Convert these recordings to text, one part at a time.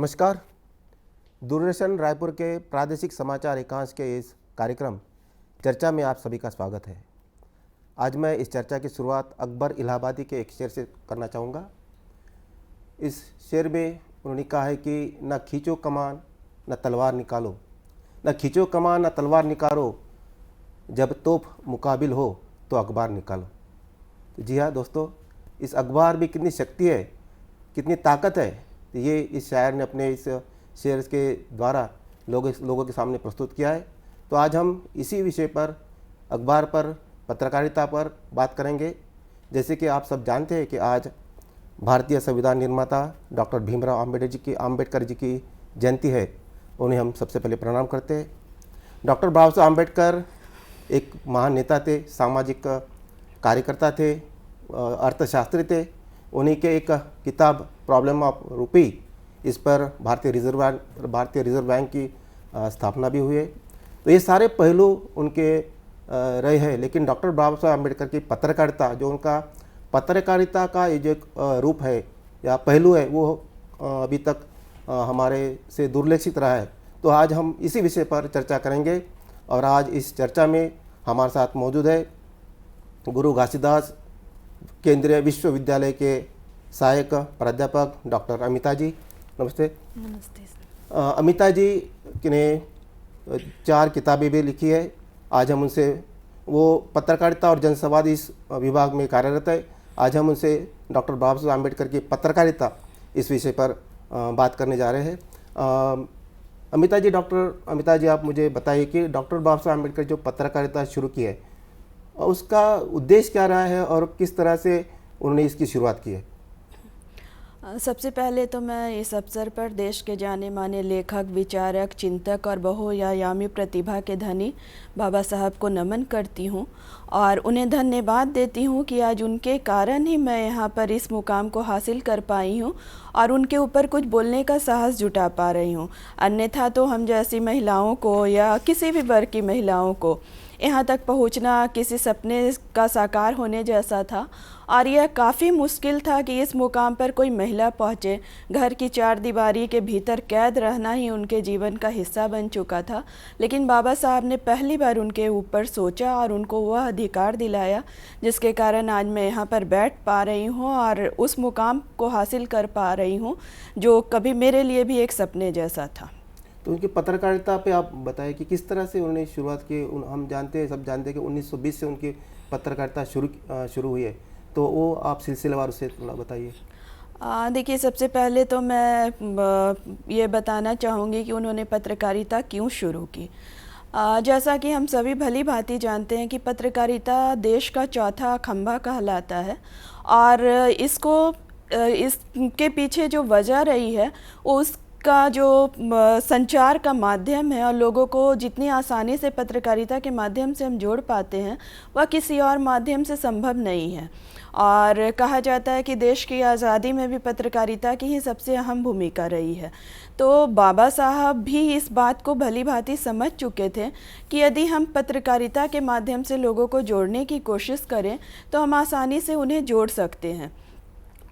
नमस्कार। दूरदर्शन रायपुर के प्रादेशिक समाचार एकांश के इस कार्यक्रम चर्चा में आप सभी का स्वागत है। आज मैं इस चर्चा की शुरुआत अकबर इलाहाबादी के एक शेर से करना चाहूँगा। इस शेर में उन्होंने कहा है कि न खींचो कमान न तलवार निकालो, न खींचो कमान न तलवार निकालो, जब तोप मुकाबिल हो तो अखबार निकालो। तो जी हाँ दोस्तों, इस अखबार में कितनी शक्ति है, कितनी ताकत है, तो ये इस शायर ने अपने इस शेर के द्वारा लोगों के सामने प्रस्तुत किया है। तो आज हम इसी विषय पर, अखबार पर, पत्रकारिता पर बात करेंगे। जैसे कि आप सब जानते हैं कि आज भारतीय संविधान निर्माता डॉक्टर भीमराव आम्बेडकर जी की जयंती है। उन्हें हम सबसे पहले प्रणाम करते हैं। डॉक्टर बाबा साहब आम्बेडकर एक महान नेता थे, सामाजिक कार्यकर्ता थे, अर्थशास्त्री थे। उन्हीं के एक किताब प्रॉब्लम ऑफ रूपी, इस पर भारतीय रिजर्व बैंक की स्थापना भी हुई है। तो ये सारे पहलू उनके रहे हैं। लेकिन डॉक्टर बाबा साहब आम्बेडकर की पत्रकारिता, जो उनका पत्रकारिता का ये जो रूप है या पहलू है, वो अभी तक हमारे से दुर्लक्षित रहा है। तो आज हम इसी विषय पर चर्चा करेंगे और आज इस चर्चा में हमारे साथ मौजूद है गुरु घासीदास केंद्रीय विश्वविद्यालय के सहायक प्राध्यापक डॉक्टर अमिता जी। नमस्ते। नमस्ते सर। अमिता जी ने 4 किताबें भी लिखी है। आज हम उनसे, वो पत्रकारिता और जनसंवाद इस विभाग में कार्यरत है। आज हम उनसे डॉक्टर बाबा साहब आम्बेडकर की पत्रकारिता इस विषय पर बात करने जा रहे हैं। डॉक्टर अमिता जी, आप मुझे बताइए कि डॉक्टर बाबा साहब आम्बेडकर जो पत्रकारिता शुरू की है, उसका उद्देश्य क्या रहा है और किस तरह से उन्होंने इसकी शुरुआत की है? सबसे पहले तो मैं इस अवसर पर देश के जाने माने लेखक, विचारक, चिंतक और बहुआयामी प्रतिभा के धनी बाबा साहब को नमन करती हूँ और उन्हें धन्यवाद देती हूँ कि आज उनके कारण ही मैं यहाँ पर इस मुकाम को हासिल कर पाई हूँ और उनके ऊपर कुछ बोलने का साहस जुटा पा रही हूँ। अन्यथा तो हम जैसी महिलाओं को या किसी भी वर्ग की महिलाओं को यहाँ तक पहुँचना किसी सपने का साकार होने जैसा था और यह काफ़ी मुश्किल था कि इस मुकाम पर कोई महिला पहुँचे। घर की 4 दीवारी के भीतर कैद रहना ही उनके जीवन का हिस्सा बन चुका था। लेकिन बाबा साहब ने पहली बार उनके ऊपर सोचा और उनको वह अधिकार दिलाया जिसके कारण आज मैं यहाँ पर बैठ पा रही हूँ और उस मुकाम को हासिल कर पा रही हूँ जो कभी मेरे लिए भी एक सपने जैसा था। तो उनकी पत्रकारिता पे आप बताएं कि किस तरह से उन्होंने शुरुआत की। हम जानते हैं, सब जानते हैं कि 1920 से उनकी पत्रकारिता शुरू हुई है। तो वो आप सिलसिलेवार से थोड़ा बताइए। देखिए, सबसे पहले तो मैं ये बताना चाहूँगी कि उन्होंने पत्रकारिता क्यों शुरू की। जैसा कि हम सभी भली भांति जानते हैं कि पत्रकारिता देश का चौथा खंभा कहलाता है और इसके पीछे जो वजह रही है उसका जो संचार का माध्यम है और लोगों को जितनी आसानी से पत्रकारिता के माध्यम से हम जोड़ पाते हैं वह किसी और माध्यम से संभव नहीं है। और कहा जाता है कि देश की आज़ादी में भी पत्रकारिता की ही सबसे अहम भूमिका रही है। तो बाबा साहब भी इस बात को भली भांति समझ चुके थे कि यदि हम पत्रकारिता के माध्यम से लोगों को जोड़ने की कोशिश करें तो हम आसानी से उन्हें जोड़ सकते हैं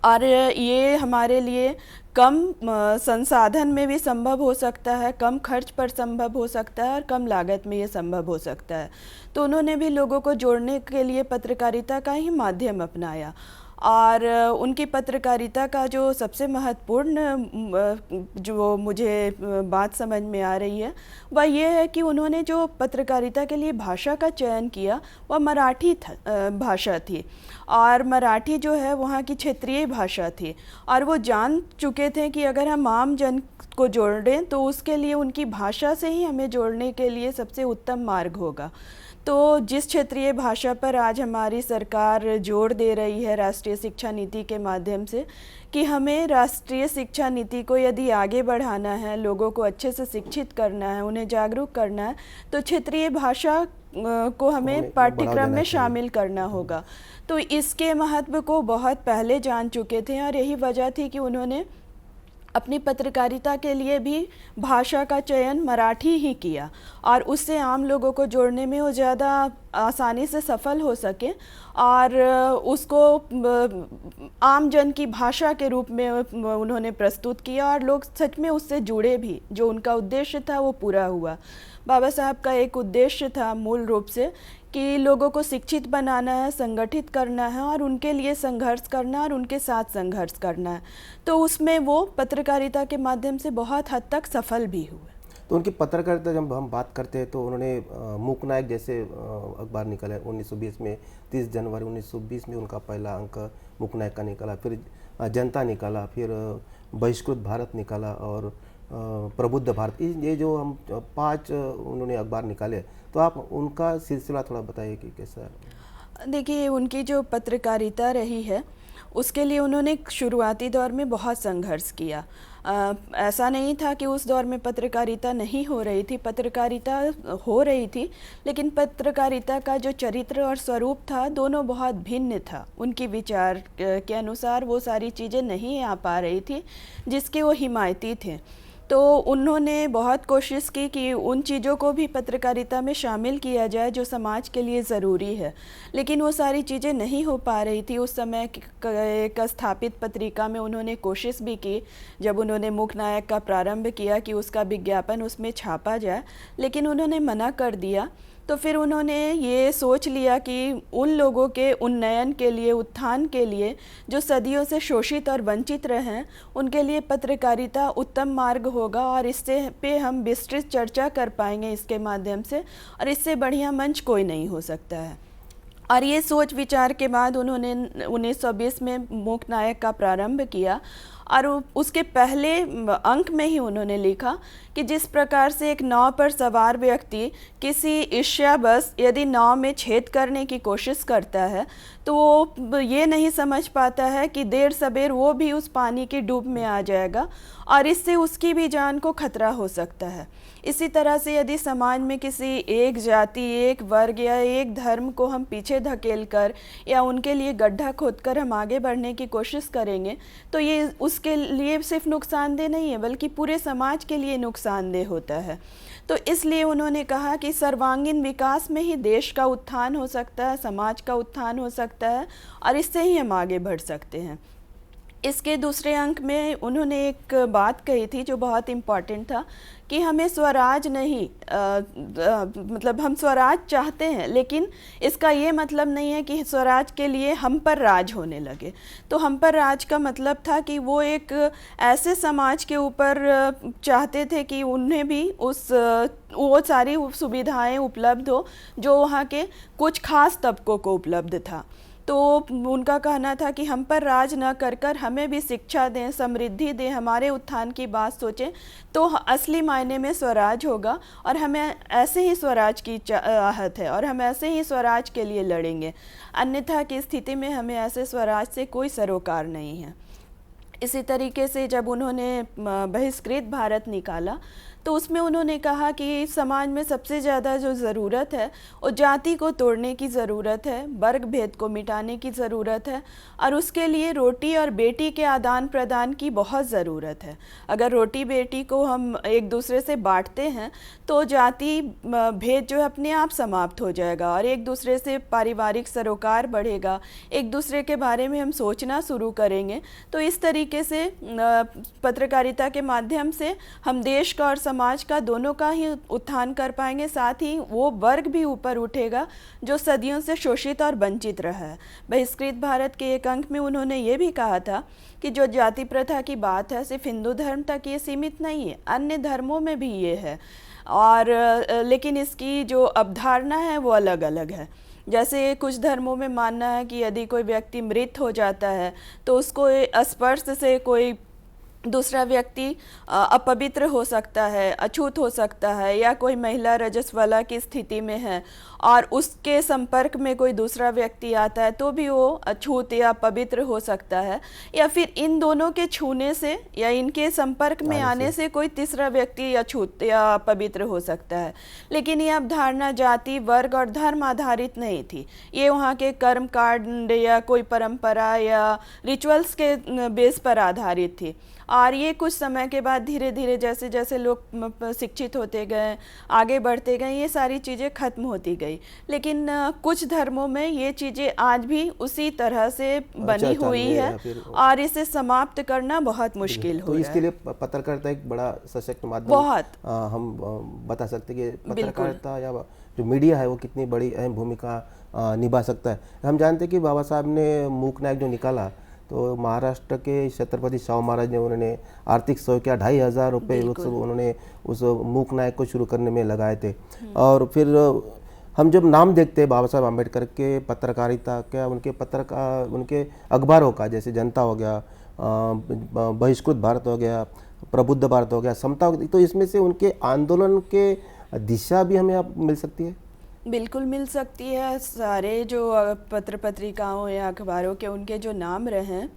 और ये हमारे लिए कम संसाधन में भी संभव हो सकता है, कम खर्च पर संभव हो सकता है और कम लागत में ये संभव हो सकता है। तो उन्होंने भी लोगों को जोड़ने के लिए पत्रकारिता का ही माध्यम अपनाया और उनकी पत्रकारिता का जो सबसे महत्वपूर्ण जो मुझे बात समझ में आ रही है वह ये है कि उन्होंने जो पत्रकारिता के लिए भाषा का चयन किया वह मराठी भाषा थी और मराठी जो है वहाँ की क्षेत्रीय भाषा थी और वो जान चुके थे कि अगर हम आम जन को जोड़ें तो उसके लिए उनकी भाषा से ही हमें जोड़ने के लिए सबसे उत्तम मार्ग होगा। तो जिस क्षेत्रीय भाषा पर आज हमारी सरकार जोर दे रही है राष्ट्रीय शिक्षा नीति के माध्यम से कि हमें राष्ट्रीय शिक्षा नीति को यदि आगे बढ़ाना है, लोगों को अच्छे से शिक्षित करना है, उन्हें जागरूक करना है, तो क्षेत्रीय भाषा को हमें पाठ्यक्रम में शामिल करना होगा। तो इसके महत्व को बहुत पहले जान चुके थे और यही वजह थी कि उन्होंने अपनी पत्रकारिता के लिए भी भाषा का चयन मराठी ही किया और उससे आम लोगों को जोड़ने में वो ज़्यादा आसानी से सफल हो सके और उसको आम जन की भाषा के रूप में उन्होंने प्रस्तुत किया और लोग सच में उससे जुड़े भी। जो उनका उद्देश्य था वो पूरा हुआ। बाबा साहब का एक उद्देश्य था मूल रूप से कि लोगों को शिक्षित बनाना है, संगठित करना है और उनके लिए संघर्ष करना और उनके साथ संघर्ष करना है। तो उसमें वो पत्रकारिता के माध्यम से बहुत हद तक सफल भी हुए। तो उनकी पत्रकारिता जब हम बात करते हैं तो उन्होंने मूक नायक जैसे अखबार निकाला 1920 में। 30 जनवरी 1920 में उनका पहला अंक मूक नायक का निकाला, फिर जनता निकाला, फिर बहिष्कृत भारत निकाला और प्रबुद्ध भारत। ये जो हम 5 उन्होंने अखबार निकाले, तो आप उनका सिलसिला थोड़ा बताइए कि कैसा। देखिए, उनकी जो पत्रकारिता रही है उसके लिए उन्होंने शुरुआती दौर में बहुत संघर्ष किया। ऐसा नहीं था कि उस दौर में पत्रकारिता नहीं हो रही थी, पत्रकारिता हो रही थी, लेकिन पत्रकारिता का जो चरित्र और स्वरूप था दोनों बहुत भिन्न था। उनकी विचार के अनुसार वो सारी चीज़ें नहीं आ पा रही थी जिसके वो हिमायती थे। तो उन्होंने बहुत कोशिश की कि उन चीज़ों को भी पत्रकारिता में शामिल किया जाए जो समाज के लिए ज़रूरी है, लेकिन वो सारी चीज़ें नहीं हो पा रही थी। उस समय एक स्थापित पत्रिका में उन्होंने कोशिश भी की, जब उन्होंने मूक नायक का प्रारंभ किया कि उसका विज्ञापन उसमें छापा जाए, लेकिन उन्होंने मना कर दिया। तो फिर उन्होंने ये सोच लिया कि उन लोगों के उन्नयन के लिए, उत्थान के लिए, जो सदियों से शोषित और वंचित रहे हैं, उनके लिए पत्रकारिता उत्तम मार्ग होगा और इससे पे हम विस्तृत चर्चा कर पाएंगे इसके माध्यम से, और इससे बढ़िया मंच कोई नहीं हो सकता है। और ये सोच विचार के बाद उन्होंने 1920 में मूक नायक का प्रारंभ किया और उसके पहले अंक में ही उन्होंने लिखा कि जिस प्रकार से एक नाव पर सवार व्यक्ति किसी ईर्ष्यावश यदि नाव में छेद करने की कोशिश करता है तो वो ये नहीं समझ पाता है कि देर सबेर वो भी उस पानी की डूब में आ जाएगा और इससे उसकी भी जान को खतरा हो सकता है। इसी तरह से यदि समाज में किसी एक जाति, एक वर्ग या एक धर्म को हम पीछे धकेल कर या उनके लिए गड्ढा खोदकर हम आगे बढ़ने की कोशिश करेंगे तो ये उसके लिए सिर्फ नुकसानदेह नहीं है बल्कि पूरे समाज के लिए नुकसानदेह होता है। तो इसलिए उन्होंने कहा कि सर्वांगीण विकास में ही देश का उत्थान हो सकता है, समाज का उत्थान हो सकता है और इससे ही हम आगे बढ़ सकते हैं। इसके दूसरे अंक में उन्होंने एक बात कही थी जो बहुत इम्पॉर्टेंट था कि हमें स्वराज नहीं, मतलब हम स्वराज चाहते हैं, लेकिन इसका ये मतलब नहीं है कि स्वराज के लिए हम पर राज होने लगे। तो हम पर राज का मतलब था कि वो एक ऐसे समाज के ऊपर चाहते थे कि उन्हें भी वो सारी सुविधाएं उपलब्ध हो जो वहाँ के कुछ खास तबकों को उपलब्ध था। तो उनका कहना था कि हम पर राज न कर कर हमें भी शिक्षा दें, समृद्धि दें, हमारे उत्थान की बात सोचें तो असली मायने में स्वराज होगा और हमें ऐसे ही स्वराज की चाहत है और हम ऐसे ही स्वराज के लिए लड़ेंगे। अन्यथा की स्थिति में हमें ऐसे स्वराज से कोई सरोकार नहीं है। इसी तरीके से जब उन्होंने बहिष्कृत भारत निकाला तो उसमें उन्होंने कहा कि समाज में सबसे ज़्यादा जो ज़रूरत है वो जाति को तोड़ने की ज़रूरत है, वर्ग भेद को मिटाने की ज़रूरत है और उसके लिए रोटी और बेटी के आदान प्रदान की बहुत ज़रूरत है। अगर रोटी बेटी को हम एक दूसरे से बांटते हैं तो जाति भेद जो है अपने आप समाप्त हो जाएगा और एक दूसरे से पारिवारिक सरोकार बढ़ेगा, एक दूसरे के बारे में हम सोचना शुरू करेंगे। तो इस तरीके से पत्रकारिता के माध्यम से हम देश का और समाज का दोनों का ही उत्थान कर पाएंगे, साथ ही वो वर्ग भी ऊपर उठेगा जो सदियों से शोषित और वंचित रहा है। बहिष्कृत भारत के एक अंक में उन्होंने ये भी कहा था कि जो जाति प्रथा की बात है सिर्फ हिंदू धर्म तक ये सीमित नहीं है, अन्य धर्मों में भी ये है और लेकिन इसकी जो अवधारणा है वो अलग अलग है। जैसे कुछ धर्मों में मानना है कि यदि कोई व्यक्ति मृत हो जाता है तो उसको स्पर्श से कोई दूसरा व्यक्ति अपवित्र हो सकता है, अछूत हो सकता है, या कोई महिला रजस्वला की स्थिति में है और उसके संपर्क में कोई दूसरा व्यक्ति आता है तो भी वो अछूत या पवित्र हो सकता है, या फिर इन दोनों के छूने से या इनके संपर्क में आने से कोई तीसरा व्यक्ति अछूत या पवित्र हो सकता है। लेकिन ये अवधारणा जाति, वर्ग और धर्म आधारित नहीं थी, ये वहाँ के कर्म कांड या कोई परंपरा या रिचुअल्स के बेस पर आधारित थी। और ये कुछ समय के बाद धीरे धीरे जैसे जैसे लोग शिक्षित होते गए, आगे बढ़ते गए, ये सारी चीज़ें खत्म होती गई। लेकिन कुछ धर्मों में ये चीज़ें आज भी उसी तरह से बनी चालू हुई है है या फिर और इसे समाप्त करना बहुत मुश्किल हो तो रहा इसके है। लिए पत्रकारिता एक बड़ा सशक्त माध्यम बहुत। हम बता सकते हैं कि बिल्कुल। पत्रकारिता या जो मीडिया है वो कितनी बड़ी अहम भूमिका निभा सकता है। हम जानते हैं कि बाबा साहब ने मूक नायक जो निकाला तो महाराष्ट्र के छत्रपति शाहू महाराज ने उन्होंने आर्थिक सहयोग किया, 2,500 रुपये उन्होंने उस मूक नायक को शुरू करने में लगाए थे। और फिर हम जब नाम देखते हैं बाबा साहब आम्बेडकर के पत्रकारिता क्या उनके अखबारों का, जैसे जनता हो गया, बहिष्कृत भारत हो गया, प्रबुद्ध भारत हो गया, समता हो गई, तो इसमें से उनके आंदोलन के दिशा भी हमें अब मिल सकती है। बिल्कुल मिल सकती है। सारे जो पत्र पत्रिकाओं या अखबारों के उनके जो नाम रहे हैं,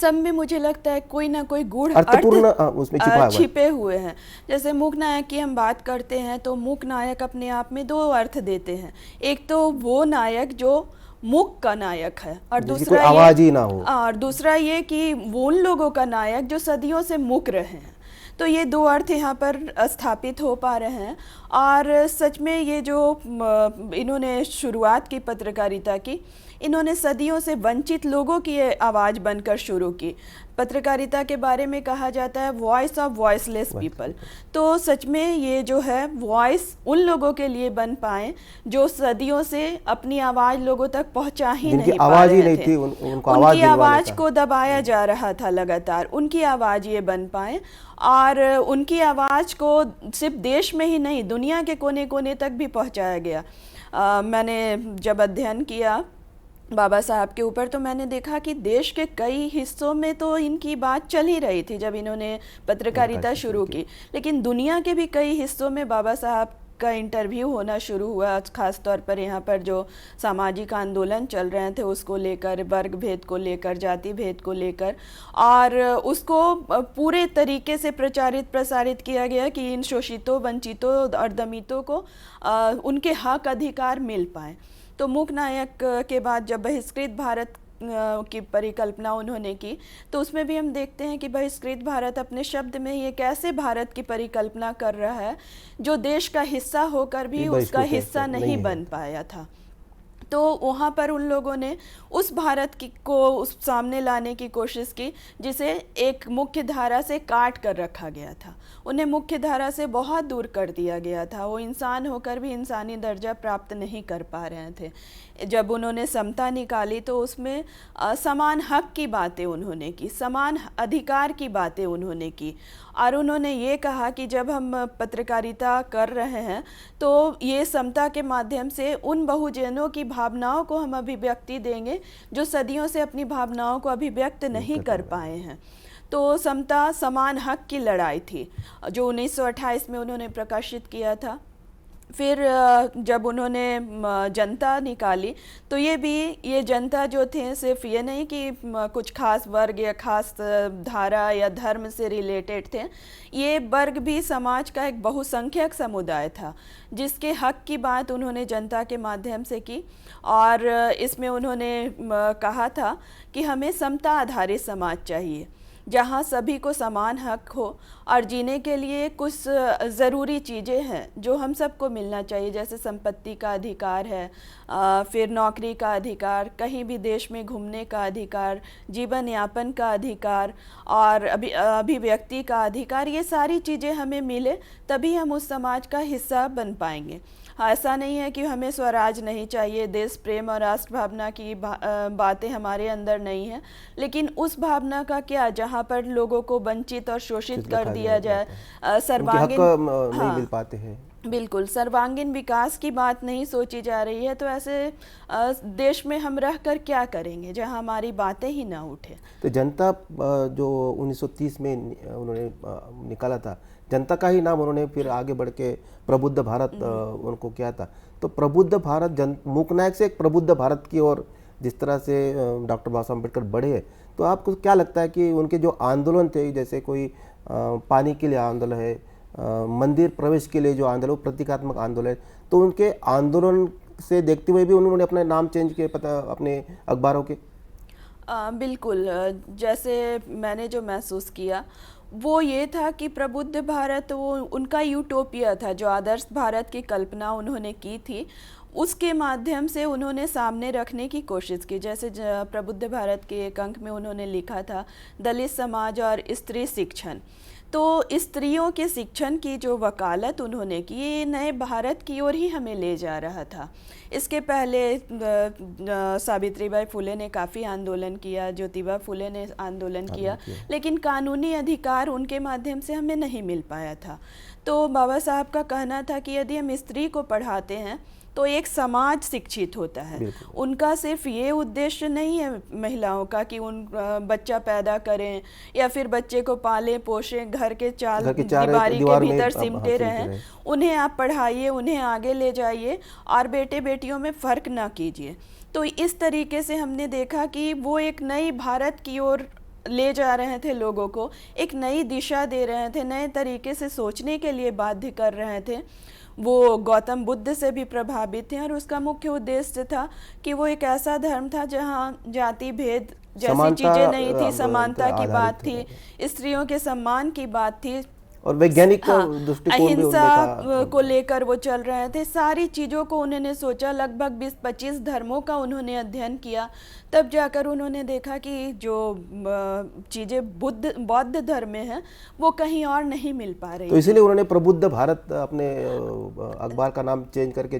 सब में मुझे लगता है कोई ना कोई गूढ़ अर्थपूर्ण उसमें छिपा हुआ है। छिपे हुए हैं। जैसे मूक नायक की हम बात करते हैं तो मूक नायक अपने आप में दो अर्थ देते हैं। एक तो वो नायक जो मूक का नायक है और जिसकी दूसरा कोई आवाज ही ना हो। और दूसरा ये कि वो उन लोगों का नायक जो सदियों से मूक रहे हैं। तो ये दो अर्थ यहाँ पर स्थापित हो पा रहे हैं। और सच में ये जो इन्होंने शुरुआत की पत्रकारिता की, इन्होंने सदियों से वंचित लोगों की आवाज़ बनकर शुरू की। पत्रकारिता के बारे में कहा जाता है वॉइस ऑफ वॉइसलेस पीपल। तो सच में ये जो है वॉइस उन लोगों के लिए बन पाए जो सदियों से अपनी आवाज़ लोगों तक पहुंचा ही नहीं पा आवाज ही रहे नहीं थे। थी, उनको उनकी आवाज आवाज़ को दबाया जा रहा था लगातार, उनकी आवाज़ ये बन पाए। और उनकी आवाज़ को सिर्फ देश में ही नहीं, दुनिया के कोने कोने तक भी पहुंचाया गया। मैंने जब अध्ययन किया बाबा साहब के ऊपर तो मैंने देखा कि देश के कई हिस्सों में तो इनकी बात चल ही रही थी जब इन्होंने पत्रकारिता शुरू की, लेकिन दुनिया के भी कई हिस्सों में बाबा साहब का इंटरव्यू होना शुरू हुआ। खास तौर पर यहाँ पर जो सामाजिक आंदोलन चल रहे थे उसको लेकर, वर्ग भेद को लेकर, जाति भेद को लेकर, और उसको पूरे तरीके से प्रचारित प्रसारित किया गया कि इन शोषितों, वंचितों और दमितों को उनके हक अधिकार मिल पाए। तो मूक नायक के बाद जब बहिष्कृत भारत की परिकल्पना उन्होंने की तो उसमें भी हम देखते हैं कि बहिष्कृत भारत अपने शब्द में ये कैसे भारत की परिकल्पना कर रहा है जो देश का हिस्सा होकर भी उसका हिस्सा नहीं बन पाया था। तो वहाँ पर उन लोगों ने उस भारत को उस सामने लाने की कोशिश की जिसे एक मुख्य धारा से काट कर रखा गया था। उन्हें मुख्य धारा से बहुत दूर कर दिया गया था। वो इंसान होकर भी इंसानी दर्जा प्राप्त नहीं कर पा रहे थे। जब उन्होंने समता निकाली तो उसमें समान हक की बातें उन्होंने की, समान अधिकार की बातें उन्होंने की। और उन्होंने ये कहा कि जब हम पत्रकारिता कर रहे हैं तो ये समता के माध्यम से उन बहुजनों की भावनाओं को हम अभिव्यक्ति देंगे जो सदियों से अपनी भावनाओं को अभिव्यक्त नहीं कर पाए हैं। तो समता समान हक की लड़ाई थी जो 1928 में उन्होंने प्रकाशित किया था। फिर जब उन्होंने जनता निकाली तो ये जनता जो थे सिर्फ ये नहीं कि कुछ खास वर्ग या खास धारा या धर्म से रिलेटेड थे, ये वर्ग भी समाज का एक बहुसंख्यक समुदाय था जिसके हक की बात उन्होंने जनता के माध्यम से की। और इसमें उन्होंने कहा था कि हमें समता आधारित समाज चाहिए जहाँ सभी को समान हक हो और जीने के लिए कुछ ज़रूरी चीज़ें हैं जो हम सबको मिलना चाहिए, जैसे संपत्ति का अधिकार है, फिर नौकरी का अधिकार, कहीं भी देश में घूमने का अधिकार, जीवन यापन का अधिकार और अभिव्यक्ति का अधिकार। ये सारी चीज़ें हमें मिले तभी हम उस समाज का हिस्सा बन पाएंगे। ऐसा नहीं है कि हमें स्वराज नहीं चाहिए, देश प्रेम और राष्ट्र भावना की बातें हमारे अंदर नहीं है, लेकिन उस भावना का क्या जहाँ पर लोगों को वंचित और शोषित कर दिया जाए, सर्वांगीण नहीं मिल पाते हैं। बिल्कुल सर्वांगीण विकास की बात नहीं सोची जा रही है। तो ऐसे देश में हम रह कर क्या करेंगे जहां हमारी बातें ही ना उठे। तो जनता जो 1930 में उन्होंने निकाला था, जनता का ही नाम उन्होंने फिर आगे बढ़ के प्रबुद्ध भारत उनको किया था। तो प्रबुद्ध भारत मूक नायक से एक प्रबुद्ध भारत की ओर जिस तरह से डॉक्टर बाबा साहब अम्बेडकर बढ़े, तो आपको क्या लगता है कि उनके जो आंदोलन थे, जैसे कोई पानी के लिए आंदोलन है, मंदिर प्रवेश के लिए जो आंदोलन, प्रतीकात्मक आंदोलन है, तो उनके आंदोलन से देखते हुए भी उन्होंने अपने नाम चेंज किए अपने अखबारों के? बिल्कुल, जैसे मैंने जो महसूस किया वो ये था कि प्रबुद्ध भारत वो उनका यूटोपिया था, जो आदर्श भारत की कल्पना उन्होंने की थी उसके माध्यम से उन्होंने सामने रखने की कोशिश की। जैसे प्रबुद्ध भारत के एक अंक में उन्होंने लिखा था दलित समाज और स्त्री शिक्षण। तो स्त्रियों के शिक्षण की जो वकालत उन्होंने की, ये नए भारत की ओर ही हमें ले जा रहा था। इसके पहले सावित्रीबाई फुले ने काफ़ी आंदोलन किया, ज्योतिबा फुले ने आंदोलन किया, लेकिन कानूनी अधिकार उनके माध्यम से हमें नहीं मिल पाया था। तो बाबा साहब का कहना था कि यदि हम स्त्री को पढ़ाते हैं तो एक समाज शिक्षित होता है। उनका सिर्फ ये उद्देश्य नहीं है महिलाओं का कि उन बच्चा पैदा करें या फिर बच्चे को पालें पोषें, घर के चार दीवारी के भीतर सिमटे रहें। उन्हें आप पढ़ाइए, उन्हें आगे ले जाइए और बेटे बेटियों में फ़र्क ना कीजिए। तो इस तरीके से हमने देखा कि वो एक नई भारत की ओर ले जा रहे थे, लोगों को एक नई दिशा दे रहे थे, नए तरीके से सोचने के लिए बाध्य कर रहे थे। वो गौतम बुद्ध से भी प्रभावित थे और उसका मुख्य उद्देश्य था कि वो एक ऐसा धर्म था जहाँ जाति भेद जैसी चीज़ें नहीं थी, समानता की बात थी, स्त्रियों के सम्मान की बात थी और वैज्ञानिक दृष्टिकोण भी अहिंसा को लेकर वो चल रहे थे। सारी चीज़ों को उन्होंने सोचा, लगभग 20-25 धर्मों का उन्होंने अध्ययन किया, तब जाकर उन्होंने देखा कि जो चीज़ें बौद्ध धर्म में हैं वो कहीं और नहीं मिल पा रही। तो इसीलिए उन्होंने प्रबुद्ध भारत अपने अखबार का नाम चेंज करके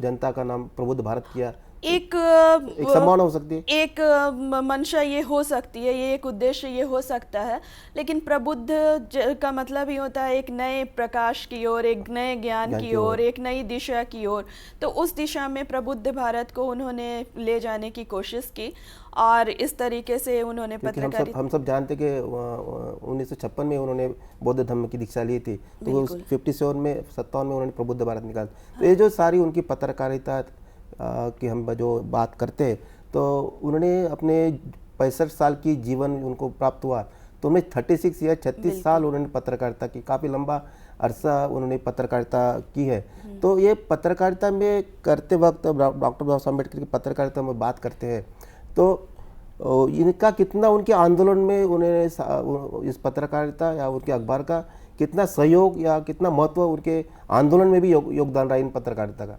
जनता का नाम प्रबुद्ध भारत किया। एक संभावना हो सकती है, एक मंशा ये हो सकती है, ये एक उद्देश्य ये हो सकता है, लेकिन प्रबुद्ध का मतलब ही होता है एक नए प्रकाश की ओर, एक नए ज्ञान की ओर, एक नई दिशा की ओर। तो उस दिशा में प्रबुद्ध भारत को उन्होंने ले जाने की कोशिश की और इस तरीके से उन्होंने पत्रकारिता। हम सब जानते कि 1956 में उन्होंने बौद्ध धर्म की दीक्षा ली थी, तो 57 में उन्होंने प्रबुद्ध भारत निकाला। तो ये जो सारी उनकी पत्रकारिता कि हम जो बात करते हैं, तो उन्होंने अपने 65 साल की जीवन उनको प्राप्त हुआ, तो उन्हें 36 या 36 साल उन्होंने पत्रकारिता की, काफ़ी लंबा अरसा उन्होंने पत्रकारिता की है। तो ये पत्रकारिता में करते वक्त डॉक्टर बाबा साहब अम्बेडकर की पत्रकारिता में बात करते हैं, तो इनका कितना उनके आंदोलन में उन्हें इस पत्रकारिता या उनके अखबार का कितना सहयोग या कितना महत्व उनके आंदोलन में भी योगदान रहा इन पत्रकारिता का?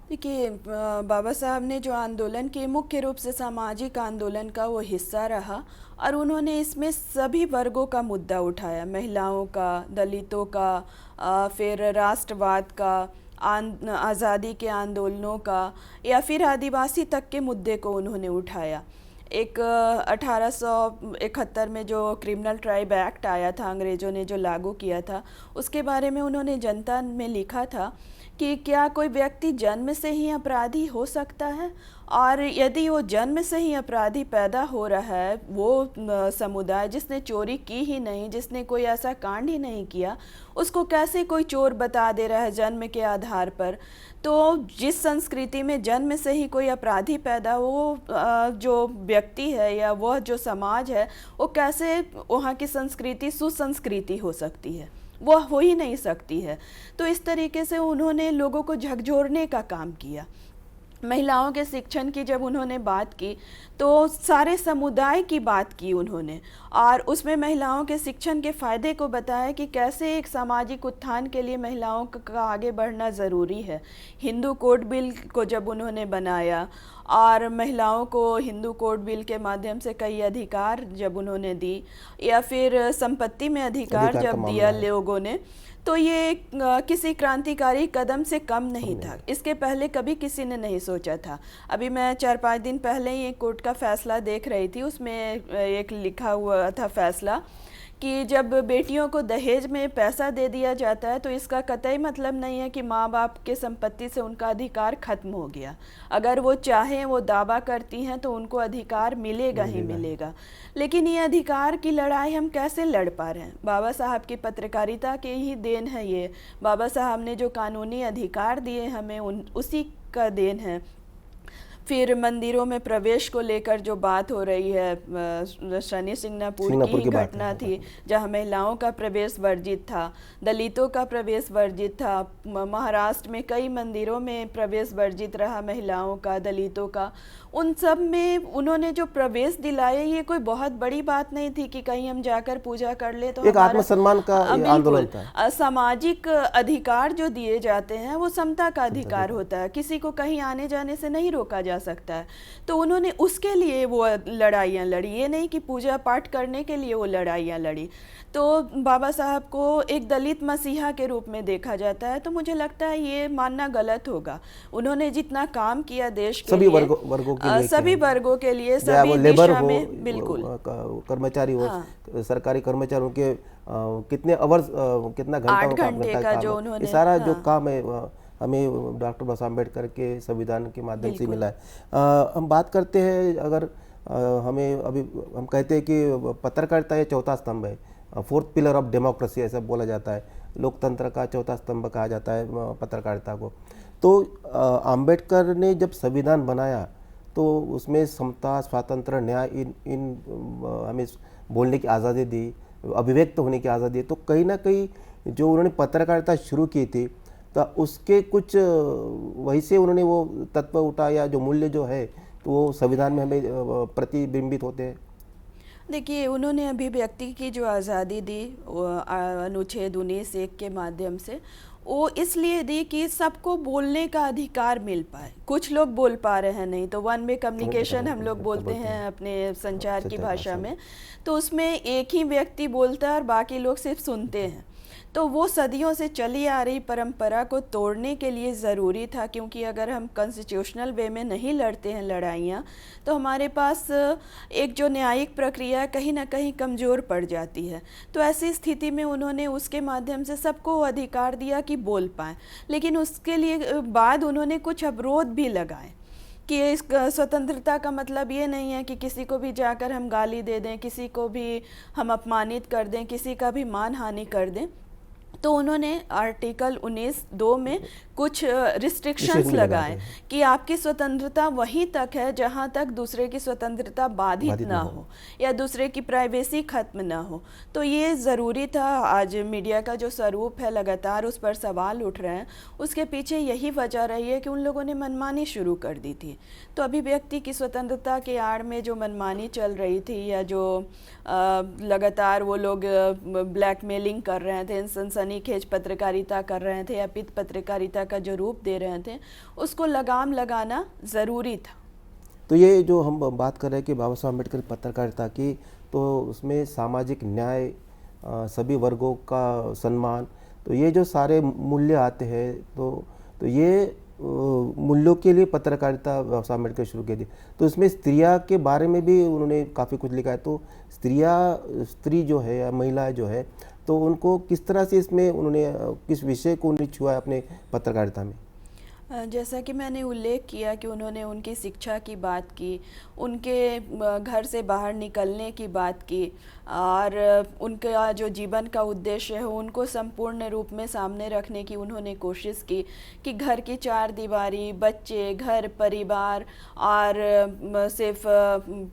देखिए, बाबा साहब ने जो आंदोलन किए मुख्य रूप से सामाजिक आंदोलन का वो हिस्सा रहा और उन्होंने इसमें सभी वर्गों का मुद्दा उठाया, महिलाओं का, दलितों का, फिर राष्ट्रवाद का, आज़ादी के आंदोलनों का, या फिर आदिवासी तक के मुद्दे को उन्होंने उठाया। एक 1871 में जो क्रिमिनल ट्राइब एक्ट आया था, अंग्रेज़ों ने जो लागू किया था, उसके बारे में उन्होंने जनता में लिखा था कि क्या कोई व्यक्ति जन्म से ही अपराधी हो सकता है, और यदि वो जन्म से ही अपराधी पैदा हो रहा है, वो समुदाय जिसने चोरी की ही नहीं, जिसने कोई ऐसा कांड ही नहीं किया, उसको कैसे कोई चोर बता दे रहा है जन्म के आधार पर। तो जिस संस्कृति में जन्म से ही कोई अपराधी पैदा हो, जो व्यक्ति है या वह जो समाज है, वो कैसे वहाँ की संस्कृति सुसंस्कृति हो सकती है, वह हो ही नहीं सकती है। तो इस तरीके से उन्होंने लोगों को झकझोरने का काम किया। महिलाओं के शिक्षण की जब उन्होंने बात की तो सारे समुदाय की बात की उन्होंने, और उसमें महिलाओं के शिक्षण के फ़ायदे को बताया कि कैसे एक सामाजिक उत्थान के लिए महिलाओं का आगे बढ़ना ज़रूरी है। हिंदू कोड बिल को जब उन्होंने बनाया और महिलाओं को हिंदू कोड बिल के माध्यम से कई अधिकार जब उन्होंने दी, या फिर संपत्ति में अधिकार जब दिया लोगों ने, तो ये किसी क्रांतिकारी कदम से कम नहीं था। इसके पहले कभी किसी ने नहीं सोचा था। अभी मैं 4-5 दिन पहले ही एक कोर्ट का फैसला देख रही थी, उसमें एक लिखा हुआ था फैसला कि जब बेटियों को दहेज में पैसा दे दिया जाता है तो इसका कतई मतलब नहीं है कि माँ बाप के संपत्ति से उनका अधिकार खत्म हो गया। अगर वो चाहें, वो दावा करती हैं, तो उनको अधिकार मिलेगा ही मिलेगा। लेकिन ये अधिकार की लड़ाई हम कैसे लड़ पा रहे हैं? बाबा साहब की पत्रकारिता के ही देन है ये। बाबा साहब ने जो कानूनी अधिकार दिए हमें, उसी का देन है। फिर मंदिरों में प्रवेश को लेकर जो बात हो रही है, शनि सिंगनापुर की सिंगापुर ही की बात घटना है। थी जहां महिलाओं का प्रवेश वर्जित था, दलितों का प्रवेश वर्जित था। महाराष्ट्र में कई मंदिरों में प्रवेश वर्जित रहा महिलाओं का, दलितों का। उन सब में उन्होंने जो प्रवेश दिलाए, ये कोई बहुत बड़ी बात नहीं थी कि कहीं हम जाकर पूजा कर ले तो एक आत्मसम्मान का बिल्कुल, आंदोलन था। सामाजिक अधिकार जो दिए जाते हैं वो समता का अधिकार होता है, किसी को कहीं आने जाने से नहीं रोका जा सकता है। तो उन्होंने उसके लिए वो लड़ाइयाँ लड़ी, ये नहीं कि पूजा पाठ करने के लिए वो लड़ाइयाँ लड़ी। तो बाबा साहब को एक दलित मसीहा के रूप में देखा जाता है, तो मुझे लगता है ये मानना गलत होगा। उन्होंने जितना काम किया देश के सभी लिए, वर्गों के लिए सभी किया। वर्गों के लिए, चाहे वो सभी लेबर दिशा हो, में, बिल्कुल कर्मचारी हो, हाँ। सरकारी कर्मचारी, उनके कितने आवर्स, कितना घंटा 8 घंटे का काम जो है, उन्होंने, ये सारा जो हाँ, काम है हमें डॉक्टर बाबा साहब अम्बेडकर के संविधान के माध्यम से बिल्कुल। मिला है। हम बात करते हैं, अगर हमें अभी हम कहते हैं कि पत्रकारिता ये चौथा स्तंभ है, फोर्थ पिलर ऑफ डेमोक्रेसी ऐसा बोला जाता है, लोकतंत्र का चौथा स्तंभ कहा जाता है पत्रकारिता को। तो अम्बेडकर ने जब संविधान बनाया तो उसमें समता, स्वातंत्र्य, न्याय, इन हमें बोलने की आज़ादी दी, अभिव्यक्त होने की आज़ादी दी। तो कहीं ना कहीं जो उन्होंने पत्रकारिता शुरू की थी तो उसके कुछ वहीं से उन्होंने वो तत्व उठा, या जो मूल्य जो है तो वो संविधान में हमें प्रतिबिंबित होते हैं। देखिए, उन्होंने अभिव्यक्ति की जो आज़ादी दी अनुच्छेद 19(1) के माध्यम से, वो इसलिए दी कि सबको बोलने का अधिकार मिल पाए। कुछ लोग बोल पा रहे हैं, नहीं तो वन वे कम्युनिकेशन हम लोग बोलते हैं अपने संचार की भाषा में, तो उसमें एक ही व्यक्ति बोलता है और बाकी लोग सिर्फ सुनते हैं। तो वो सदियों से चली आ रही परंपरा को तोड़ने के लिए ज़रूरी था, क्योंकि अगर हम कॉन्स्टिट्यूशनल वे में नहीं लड़ते हैं लड़ाइयाँ, तो हमारे पास एक जो न्यायिक प्रक्रिया कहीं ना कहीं कमज़ोर पड़ जाती है। तो ऐसी स्थिति में उन्होंने उसके माध्यम से सबको अधिकार दिया कि बोल पाएँ, लेकिन उसके लिए बाद उन्होंने कुछ अवरोध भी लगाए कि इस स्वतंत्रता का मतलब ये नहीं है कि किसी को भी जाकर हम गाली दे दें, किसी को भी हम अपमानित कर दें, किसी का भी मान हानि कर दें। तो उन्होंने आर्टिकल 19(2) में कुछ रिस्ट्रिक्शंस लगाए कि आपकी स्वतंत्रता वहीं तक है जहां तक दूसरे की स्वतंत्रता बाधित ना हो या दूसरे की प्राइवेसी खत्म ना हो। तो ये ज़रूरी था। आज मीडिया का जो स्वरूप है लगातार उस पर सवाल उठ रहे हैं, उसके पीछे यही वजह रही है कि उन लोगों ने मनमानी शुरू कर दी थी। तो अभिव्यक्ति की स्वतंत्रता के आड़ में जो मनमानी चल रही थी, या जो लगातार वो लोग ब्लैकमेलिंग कर रहे थे, सनसनीखेज पत्रकारिता कर रहे थे, अपित पत्रकारिता का जो रूप दे रहे थे, उसको लगाम लगाना ज़रूरी था। तो ये जो हम बात कर रहे हैं कि बाबा साहब अम्बेडकर की पत्रकारिता की, तो उसमें सामाजिक न्याय, सभी वर्गों का सम्मान, तो ये जो सारे मूल्य आते हैं, तो ये मूल्यों के लिए पत्रकारिता बाबा साहब अम्बेडकर शुरू की थी। तो इसमें स्त्रियां के बारे में भी उन्होंने काफ़ी कुछ लिखा है। तो स्त्री जो है या महिला जो है, तो उनको किस तरह से इसमें उन्होंने किस विषय को उन्होंने छुआ है अपने पत्रकारिता में? जैसा कि मैंने उल्लेख किया कि उन्होंने उनकी शिक्षा की बात की, उनके घर से बाहर निकलने की बात की, और उनका जो जीवन का उद्देश्य है उनको संपूर्ण रूप में सामने रखने की उन्होंने कोशिश की कि घर की चार दीवारी, बच्चे, घर परिवार और सिर्फ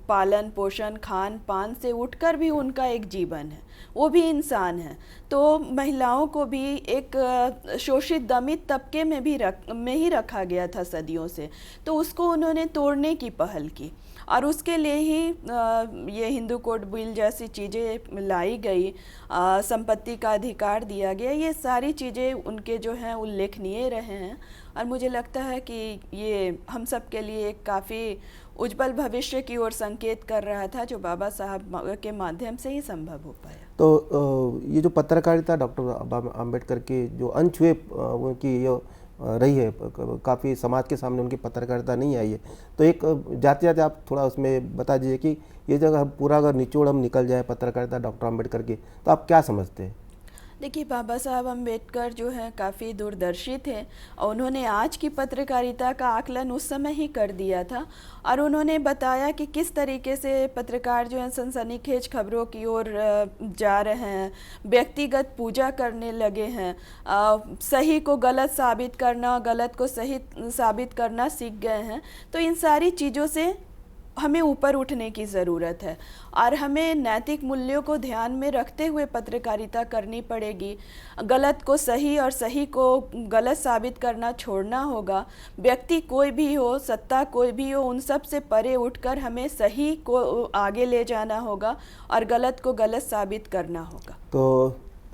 पालन पोषण खान पान से उठकर भी उनका एक जीवन है, वो भी इंसान है। तो महिलाओं को भी एक शोषित दमित तबके में ही रखा गया था सदियों से, तो उसको उन्होंने तोड़ने की पहल की, और उसके लिए ही ये हिंदू कोड बिल जैसी चीज़ें लाई गई, संपत्ति का अधिकार दिया गया। ये सारी चीज़ें उनके जो हैं उल्लेखनीय रहे हैं, और मुझे लगता है कि ये हम सब के लिए एक काफ़ी उज्जवल भविष्य की ओर संकेत कर रहा था, जो बाबा साहब के माध्यम से ही संभव हो पाया। तो ये जो पत्रकारिता डॉक्टर बाबा अम्बेडकर के जो अनछुए उनकी ये रही है, काफ़ी समाज के सामने उनकी पत्रकारिता नहीं आई है, तो एक जाते जाते आप थोड़ा उसमें बता दीजिए कि ये जगह पूरा अगर निचोड़ हम निकल जाए पत्रकारिता डॉक्टर अम्बेडकर की, तो आप क्या समझते हैं? देखिए, बाबा साहब अम्बेडकर जो हैं काफ़ी दूरदर्शी थे और उन्होंने आज की पत्रकारिता का आकलन उस समय ही कर दिया था और उन्होंने बताया कि किस तरीके से पत्रकार जो हैं सनसनीखेज खबरों की ओर जा रहे हैं, व्यक्तिगत पूजा करने लगे हैं, सही को गलत साबित करना, गलत को सही साबित करना सीख गए हैं। तो इन सारी चीज़ों से हमें ऊपर उठने की ज़रूरत है और हमें नैतिक मूल्यों को ध्यान में रखते हुए पत्रकारिता करनी पड़ेगी। गलत को सही और सही को गलत साबित करना छोड़ना होगा। व्यक्ति कोई भी हो, सत्ता कोई भी हो, उन सब से परे उठकर हमें सही को आगे ले जाना होगा और गलत को गलत साबित करना होगा। तो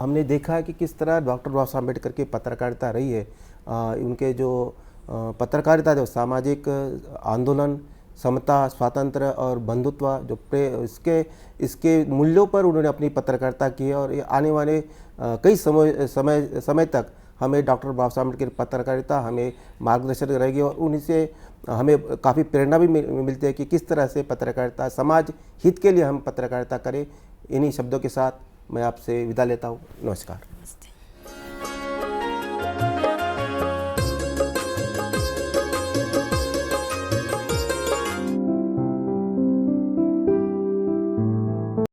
हमने देखा है कि किस तरह डॉक्टर बाबा साहब अम्बेडकर की पत्रकारिता रही है। उनके जो पत्रकारिता जो सामाजिक आंदोलन, समता, स्वातंत्र्य और बंधुत्व जो इसके मूल्यों पर उन्होंने अपनी पत्रकारिता की है और ये आने वाले कई समय तक हमें डॉक्टर बाबा साहब अम्बेडकर की पत्रकारिता हमें मार्गदर्शन रहेगी और उन्हीं से हमें काफ़ी प्रेरणा भी मिलती है कि किस तरह से पत्रकारिता समाज हित के लिए हम पत्रकारिता करें। इन्हीं शब्दों के साथ मैं आपसे विदा लेता हूँ। नमस्कार।